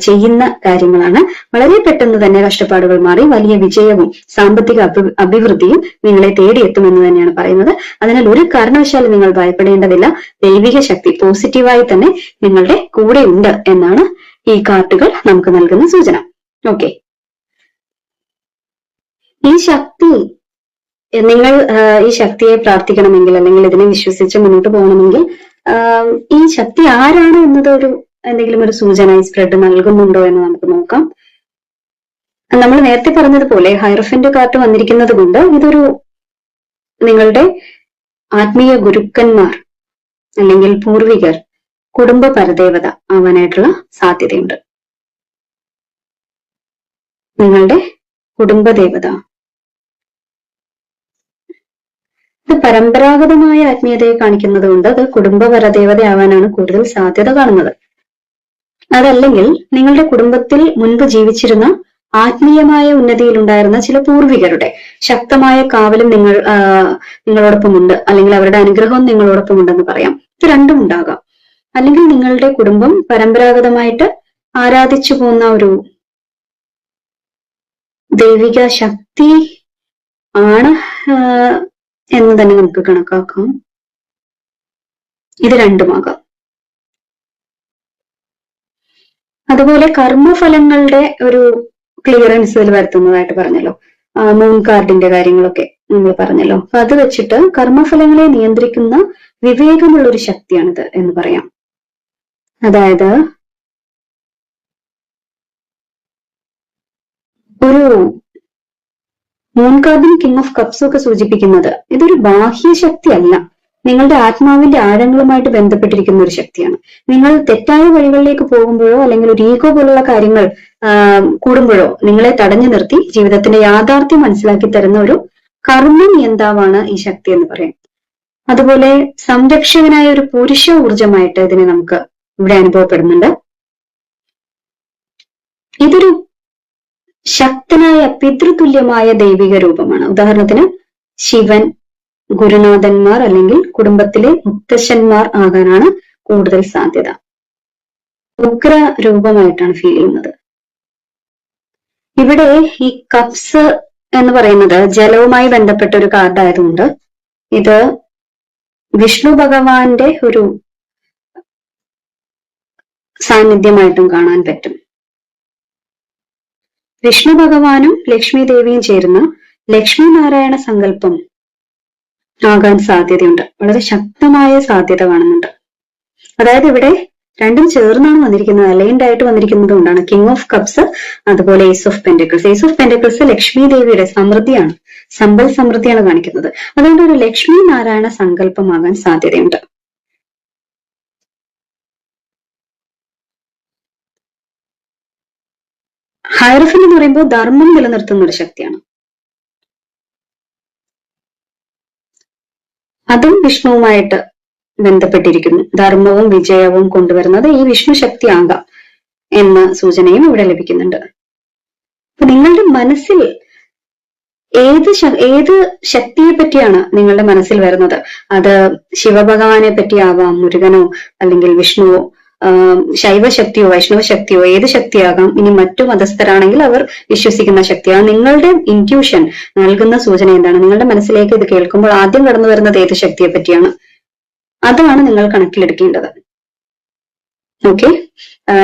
ചെയ്യുന്ന കാര്യങ്ങളാണ്. വളരെ പെട്ടെന്ന് തന്നെ കഷ്ടപ്പാടുകൾ മാറി വലിയ വിജയവും സാമ്പത്തിക അഭിവൃദ്ധിയും നിങ്ങളെ തേടിയെത്തുമെന്ന് തന്നെയാണ് പറയുന്നത്. അതിനാൽ ഒരു കാരണവശാലും നിങ്ങൾ ഭയപ്പെടേണ്ടതില്ല. ദൈവിക ശക്തി പോസിറ്റീവായി തന്നെ നിങ്ങളുടെ കൂടെ ഉണ്ട് എന്നാണ് ഈ കാർഡുകൾ നമുക്ക് നൽകുന്ന സൂചന. ഓക്കെ, ഈ ശക്തി നിങ്ങൾ ഈ ശക്തിയെ പ്രാർത്ഥിക്കണമെങ്കിൽ അല്ലെങ്കിൽ ഇതിനെ വിശ്വസിച്ച് മുന്നോട്ട് പോകണമെങ്കിൽ ഈ ശക്തി ആരാണ് എന്നത് എന്തെങ്കിലും ഒരു സൂചന ഈ സ്പ്രെഡ് നൽകുന്നുണ്ടോ എന്ന് നമുക്ക് നോക്കാം. നമ്മൾ നേരത്തെ പറഞ്ഞതുപോലെ ഹൈറഫന്റ് കാർഡ് വന്നിരിക്കുന്നത് കൊണ്ട് ഇതൊരു നിങ്ങളുടെ ആത്മീയ ഗുരുക്കന്മാർ അല്ലെങ്കിൽ പൂർവികർ, കുടുംബ പരദേവത ആവാനായിട്ടുള്ള സാധ്യതയുണ്ട്. നിങ്ങളുടെ കുടുംബദേവത. ഇത് പരമ്പരാഗതമായ ആത്മീയതയെ കാണിക്കുന്നത് കൊണ്ട് അത് കുടുംബ പരദേവത ആവാനാണ് കൂടുതൽ സാധ്യത കാണുന്നത്. അതല്ലെങ്കിൽ നിങ്ങളുടെ കുടുംബത്തിൽ മുൻപ് ജീവിച്ചിരുന്ന ആത്മീയമായ ഉന്നതിയിൽ ഉണ്ടായിരുന്ന ചില പൂർവികരുടെ ശക്തമായ കാവലും നിങ്ങളോടൊപ്പമുണ്ട്, അല്ലെങ്കിൽ അവരുടെ അനുഗ്രഹവും നിങ്ങളോടൊപ്പം ഉണ്ടെന്ന് പറയാം. ഇത് രണ്ടും ഉണ്ടാകാം. അല്ലെങ്കിൽ നിങ്ങളുടെ കുടുംബം പരമ്പരാഗതമായിട്ട് ആരാധിച്ചു പോകുന്ന ഒരു ദൈവിക ശക്തി ആണ് എന്ന് തന്നെ നമുക്ക് കണക്കാക്കാം. ഇത് രണ്ടുമാകാം. അതുപോലെ കർമ്മഫലങ്ങളുടെ ഒരു ക്ലിയറൻസ് ഇതിൽ വരുത്തുന്നതായിട്ട് പറഞ്ഞല്ലോ, മൂൺ കാർഡിന്റെ കാര്യങ്ങളൊക്കെ നമ്മൾ പറഞ്ഞല്ലോ. അപ്പൊ അത് വെച്ചിട്ട് കർമ്മഫലങ്ങളെ നിയന്ത്രിക്കുന്ന വിവേകമുള്ള ഒരു ശക്തിയാണിത് എന്ന് പറയാം. അതായത് ഒരു മൂൺ കാർഡും കിങ് ഓഫ് കപ്സും ഒക്കെ സൂചിപ്പിക്കുന്നത് ഇതൊരു ബാഹ്യ ശക്തിയല്ല, നിങ്ങളുടെ ആത്മാവിന്റെ ആഴങ്ങളുമായിട്ട് ബന്ധപ്പെട്ടിരിക്കുന്ന ഒരു ശക്തിയാണ്. നിങ്ങൾ തെറ്റായ വഴികളിലേക്ക് പോകുമ്പോഴോ അല്ലെങ്കിൽ ഒരു ഈഗോ പോലുള്ള കാര്യങ്ങൾ കൂടുമ്പോഴോ നിങ്ങളെ തടഞ്ഞു നിർത്തി ജീവിതത്തിന്റെ യാഥാർത്ഥ്യം മനസ്സിലാക്കി തരുന്ന ഒരു കർമ്മ നിയന്താവാണ് ഈ ശക്തി എന്ന് പറയാം. അതുപോലെ സംരക്ഷകനായ ഒരു പുരുഷ ഊർജമായിട്ട് ഇതിനെ നമുക്ക് ഇവിടെ അനുഭവപ്പെടുന്നുണ്ട്. ഇതൊരു ശക്തനായ പിതൃതുല്യമായ ദൈവിക രൂപമാണ്. ഉദാഹരണത്തിന് ശിവൻ, ഗുരുനാഥന്മാർ അല്ലെങ്കിൽ കുടുംബത്തിലെ മുത്തശ്ശന്മാർ ആകാനാണ് കൂടുതൽ സാധ്യത. ഉഗ്ര രൂപമായിട്ടാണ് ഫീൽ ചെയ്യുന്നത്. ഇവിടെ ഈ കപ്സ് എന്ന് പറയുന്നത് ജലവുമായി ബന്ധപ്പെട്ട ഒരു കാർഡ് ആയതുകൊണ്ട് ഇത് വിഷ്ണു ഭഗവാന്റെ ഒരു സാന്നിധ്യമായിട്ടും കാണാൻ പറ്റും. വിഷ്ണു ഭഗവാനും ലക്ഷ്മി ദേവിയും ചേരുന്ന ലക്ഷ്മി നാരായണ സങ്കല്പം ആകാൻ സാധ്യതയുണ്ട്. വളരെ ശക്തമായ സാധ്യത കാണുന്നുണ്ട്. അതായത് ഇവിടെ രണ്ടും ചേർന്നാണ് വന്നിരിക്കുന്നത്, അലൈൻഡ് ആയിട്ട് വന്നിരിക്കുന്നത് കൊണ്ടാണ് കിങ് ഓഫ് കപ്സ് അതുപോലെ ace of pentacles. Ace of pentacles Lakshmi ദേവിയുടെ സമൃദ്ധിയാണ്, സമ്പൽ സമൃദ്ധിയാണ് കാണിക്കുന്നത്. അതുകൊണ്ട് ഒരു ലക്ഷ്മി നാരായണ സങ്കല്പമാകാൻ സാധ്യതയുണ്ട്. ഹൈറഫൻ എന്ന് പറയുമ്പോൾ ധർമ്മം നിലനിർത്തുന്ന ഒരു ശക്തിയാണ്. അതും വിഷ്ണുവുമായിട്ട് ബന്ധപ്പെട്ടിരിക്കുന്നു. ധർമ്മവും വിജയവും കൊണ്ടുവരുന്നത് ഈ വിഷ്ണു ശക്തി ആകാം എന്ന സൂചനയും ഇവിടെ ലഭിക്കുന്നുണ്ട്. അപ്പൊ നിങ്ങളുടെ മനസ്സിൽ ഏത് ശക്തിയെ പറ്റിയാണ് നിങ്ങളുടെ മനസ്സിൽ വരുന്നത്? അത് ശിവഭഗവാനെ പറ്റിയാവാം, മുരുകനോ അല്ലെങ്കിൽ വിഷ്ണുവോ, ശൈവശക്തിയോ വൈഷ്ണവ ശക്തിയോ, ഏത് ശക്തിയാകാം. ഇനി മറ്റു മതസ്ഥരാണെങ്കിൽ അവർ വിശ്വസിക്കുന്ന ശക്തിയാണ്. നിങ്ങളുടെ ഇൻറ്റ്യൂഷൻ നൽകുന്ന സൂചന എന്താണ്? നിങ്ങളുടെ മനസ്സിലേക്ക് ഇത് കേൾക്കുമ്പോൾ ആദ്യം കടന്നു വരുന്നത് ഏത് ശക്തിയെ പറ്റിയാണ്? അതാണ് നിങ്ങൾ കണക്കിലെടുക്കേണ്ടത്. ഓക്കെ,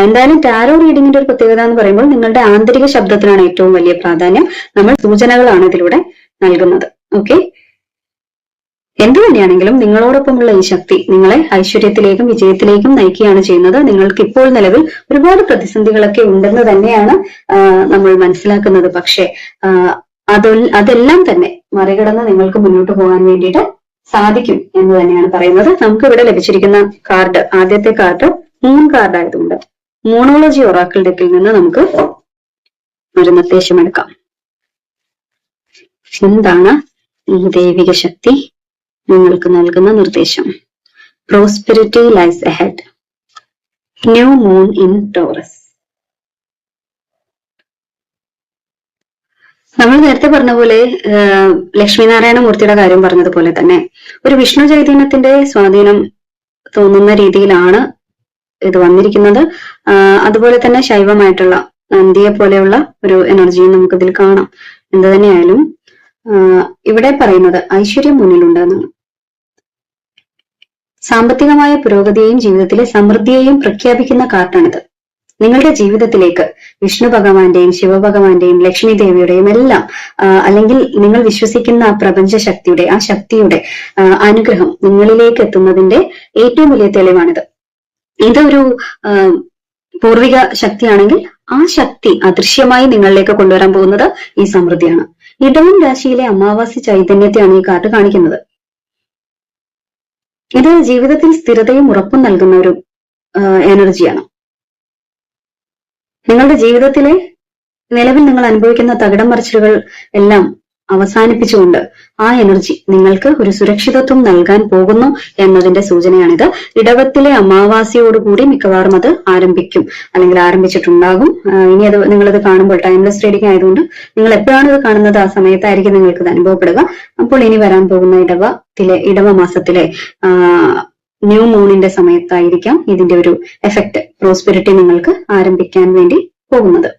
എന്തായാലും ടാരോ റീഡിങ്ങിന്റെ ഒരു പ്രത്യേകത എന്ന് പറയുമ്പോൾ നിങ്ങളുടെ ആന്തരിക ശബ്ദത്തിനാണ് ഏറ്റവും വലിയ പ്രാധാന്യം. നമ്മൾ സൂചനകളാണ് ഇതിലൂടെ നൽകുന്നത്. ഓക്കെ, എന്തു തന്നെയാണെങ്കിലും നിങ്ങളോടൊപ്പമുള്ള ഈ ശക്തി നിങ്ങളെ ഐശ്വര്യത്തിലേക്കും വിജയത്തിലേക്കും നയിക്കുകയാണ് ചെയ്യുന്നത്. നിങ്ങൾക്ക് ഇപ്പോൾ നിലവിൽ ഒരുപാട് പ്രതിസന്ധികളൊക്കെ ഉണ്ടെന്ന് തന്നെയാണ് നമ്മൾ മനസ്സിലാക്കുന്നത്. പക്ഷെ അതെല്ലാം തന്നെ മറികടന്ന് നിങ്ങൾക്ക് മുന്നോട്ട് പോകാൻ വേണ്ടിയിട്ട് സാധിക്കും എന്ന് തന്നെയാണ് പറയുന്നത്. നമുക്ക് ഇവിടെ ലഭിച്ചിരിക്കുന്ന കാർഡ്, ആദ്യത്തെ കാർഡ് മൂൺ കാർഡ് ആയതുകൊണ്ട് മൂണോളജി ഒറാക്കിൾ ഡെക്കിൽ നിന്ന് നമുക്ക് ഒരു നിർദ്ദേശം എടുക്കാം. എന്താണ് ഈ ദൈവിക ശക്തി നിങ്ങൾക്ക് നൽകുന്ന നിർദ്ദേശം? Prosperity lies ahead, new moon in Taurus. നമ്മൾ നേരത്തെ പറഞ്ഞ പോലെ ലക്ഷ്മിനാരായണ മൂർത്തിയുടെ കാര്യം പറഞ്ഞതുപോലെ തന്നെ ഒരു വിഷ്ണു ചൈതന്യത്തിന്റെ സ്വാധീനം തോന്നുന്ന രീതിയിലാണ് ഇത് വന്നിരിക്കുന്നത്. അതുപോലെ തന്നെ ശൈവമായിട്ടുള്ള നന്ദിയെ പോലെയുള്ള ഒരു എനർജിയും നമുക്കിതിൽ കാണാം. എന്ത് തന്നെയായാലും ഇവിടെ പറയുന്നത് ഐശ്വര്യം മുന്നിലുണ്ട് എന്നാണ്. സാമ്പത്തികമായ പുരോഗതിയെയും ജീവിതത്തിലെ സമൃദ്ധിയെയും പ്രഖ്യാപിക്കുന്ന കാർഡാണിത്. നിങ്ങളുടെ ജീവിതത്തിലേക്ക് വിഷ്ണു ഭഗവാന്റെയും ശിവഭഗവാന്റെയും ലക്ഷ്മി ദേവിയുടെയും എല്ലാം അല്ലെങ്കിൽ നിങ്ങൾ വിശ്വസിക്കുന്ന ആ പ്രപഞ്ച ശക്തിയുടെ, ആ ശക്തിയുടെ അനുഗ്രഹം നിങ്ങളിലേക്ക് എത്തുന്നതിന്റെ ഏറ്റവും വലിയ തെളിവാണിത്. ഇതൊരു പൂർവിക ശക്തിയാണെങ്കിൽ ആ ശക്തി അദൃശ്യമായി നിങ്ങളിലേക്ക് കൊണ്ടുവരാൻ പോകുന്നത് ഈ സമൃദ്ധിയാണ്. ഇടവം രാശിയിലെ അമാവാസി ചൈതന്യത്തെയാണ് ഈ കാർഡ് കാണിക്കുന്നത്. ഇത് ജീവിതത്തിൽ സ്ഥിരതയും ഉറപ്പും നൽകുന്ന ഒരു എനർജിയാണ്. നിങ്ങളുടെ ജീവിതത്തിലെ നിലവിൽ നിങ്ങൾ അനുഭവിക്കുന്ന തകിടം മറിച്ചിലുകൾ എല്ലാം അവസാനിപ്പിച്ചുകൊണ്ട് ആ എനർജി നിങ്ങൾക്ക് ഒരു സുരക്ഷിതത്വം നൽകാൻ പോകുന്നു എന്നതിന്റെ സൂചനയാണിത്. ഇടവത്തിലെ അമാവാസിയോടുകൂടി മിക്കവാറും അത് ആരംഭിക്കും, അല്ലെങ്കിൽ ആരംഭിച്ചിട്ടുണ്ടാകും. ഇനി അത് നിങ്ങളിത് കാണുമ്പോൾ ടൈംലെസ് റീഡിംഗ് ആയതുകൊണ്ട് നിങ്ങൾ എപ്പോഴാണ് ഇത് കാണുന്നത് ആ സമയത്തായിരിക്കും നിങ്ങൾക്ക് ഇത് അനുഭവപ്പെടുക. അപ്പോൾ ഇനി വരാൻ പോകുന്ന ഇടവ മാസത്തിലെ ന്യൂ മൂണിന്റെ സമയത്തായിരിക്കാം ഇതിന്റെ ഒരു എഫക്ട്, പ്രോസ്പെരിറ്റി നിങ്ങൾക്ക് ആരംഭിക്കാൻ വേണ്ടി പോകുന്നത്.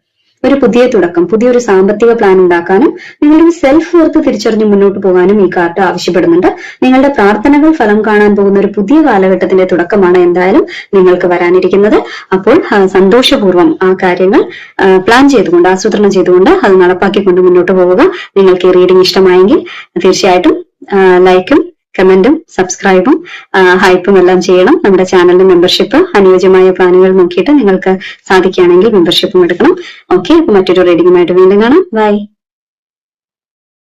ഒരു പുതിയ തുടക്കം, പുതിയൊരു സാമ്പത്തിക പ്ലാൻ ഉണ്ടാക്കാനും നിങ്ങളുടെ സെൽഫ് വർത്ത് തിരിച്ചറിഞ്ഞ് മുന്നോട്ട് പോകാനും ഈ കാർഡ് ആവശ്യപ്പെടുന്നുണ്ട്. നിങ്ങളുടെ പ്രാർത്ഥനകൾ ഫലം കാണാൻ പോകുന്ന ഒരു പുതിയ കാലഘട്ടത്തിന്റെ തുടക്കമാണ് എന്തായാലും നിങ്ങൾക്ക് വരാനിരിക്കുന്നത്. അപ്പോൾ സന്തോഷപൂർവ്വം ആ കാര്യങ്ങൾ പ്ലാൻ ചെയ്തുകൊണ്ട്, ആസൂത്രണം ചെയ്തുകൊണ്ട് അത് നടപ്പാക്കിക്കൊണ്ട് മുന്നോട്ട് പോവുക. നിങ്ങൾക്ക് ഈ റീഡിംഗ് ഇഷ്ടമായെങ്കിൽ തീർച്ചയായിട്ടും ലൈക്കും കമന്റും സബ്സ്ക്രൈബും ഹൈപ്പും എല്ലാം ചെയ്യണം. നമ്മുടെ ചാനലിന്റെ മെമ്പർഷിപ്പ് അനുയോജ്യമായ പ്ലാനുകൾ നോക്കിയിട്ട് നിങ്ങൾക്ക് സാധിക്കുകയാണെങ്കിൽ മെമ്പർഷിപ്പും എടുക്കണം. ഓക്കെ, അപ്പൊ മറ്റൊരു റീഡിംഗുമായിട്ട് വീണ്ടും കാണാം. ബൈ.